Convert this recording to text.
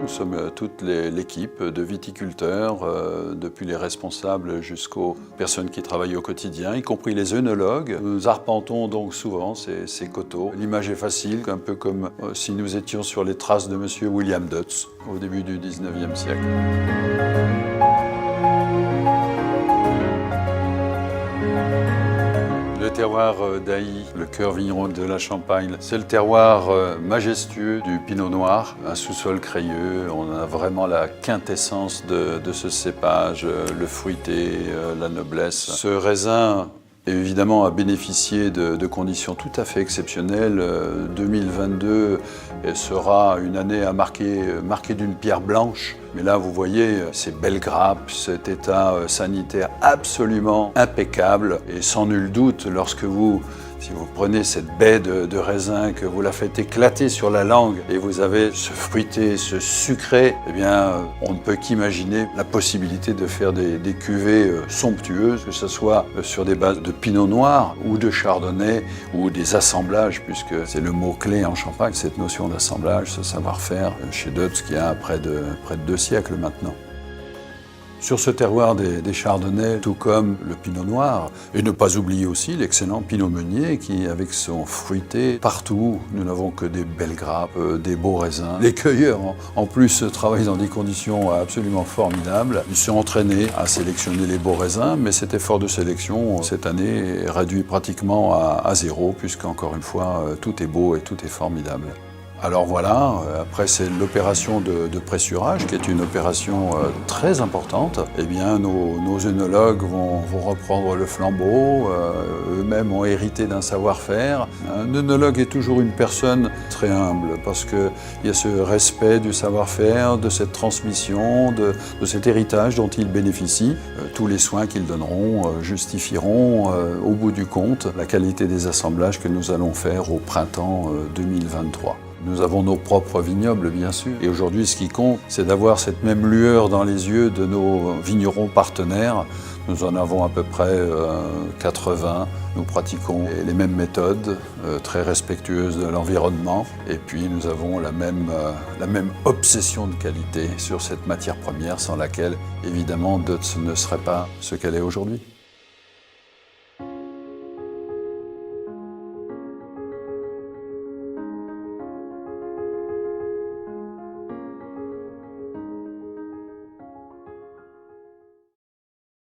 Nous sommes toute l'équipe de viticulteurs, depuis les responsables jusqu'aux personnes qui travaillent au quotidien, y compris les œnologues. Nous arpentons donc souvent ces coteaux. L'image est facile, un peu comme si nous étions sur les traces de M. William Dutz au début du XIXe siècle. Le terroir d'Ailly, le cœur vigneron de la Champagne, c'est le terroir majestueux du Pinot Noir, un sous-sol crayeux. On a vraiment la quintessence de ce cépage, le fruité, la noblesse. Ce raisin évidemment a bénéficié de conditions tout à fait exceptionnelles. 2022 sera une année à marquée d'une pierre blanche. Mais là, vous voyez ces belles grappes, cet état sanitaire absolument impeccable. Et sans nul doute, si vous prenez cette baie de raisin, que vous la faites éclater sur la langue et vous avez ce fruité, ce sucré, eh bien, on ne peut qu'imaginer la possibilité de faire des cuvées somptueuses, que ce soit sur des bases de pinot noir ou de chardonnay ou des assemblages, puisque c'est le mot-clé en Champagne, cette notion d'assemblage, ce savoir-faire chez Dutz qui a près de 2 siècles maintenant. Sur ce terroir des chardonnays, tout comme le pinot noir, et ne pas oublier aussi l'excellent pinot meunier qui, avec son fruité, partout, nous n'avons que des belles grappes, des beaux raisins. Les cueilleurs, en plus, travaillent dans des conditions absolument formidables. Ils sont entraînés à sélectionner les beaux raisins, mais cet effort de sélection, cette année, est réduit pratiquement à zéro, puisqu'encore une fois, tout est beau et tout est formidable. Alors voilà, après c'est l'opération de pressurage qui est une opération très importante. Eh bien nos œnologues vont reprendre le flambeau, eux-mêmes ont hérité d'un savoir-faire. Un œnologue est toujours une personne très humble parce qu'il y a ce respect du savoir-faire, de cette transmission, de cet héritage dont ils bénéficient. Tous les soins qu'ils donneront justifieront au bout du compte la qualité des assemblages que nous allons faire au printemps 2023. Nous avons nos propres vignobles, bien sûr. Et aujourd'hui, ce qui compte, c'est d'avoir cette même lueur dans les yeux de nos vignerons partenaires. Nous en avons à peu près 80. Nous pratiquons les mêmes méthodes, très respectueuses de l'environnement. Et puis, nous avons la même obsession de qualité sur cette matière première sans laquelle, évidemment, Dutz ne serait pas ce qu'elle est aujourd'hui.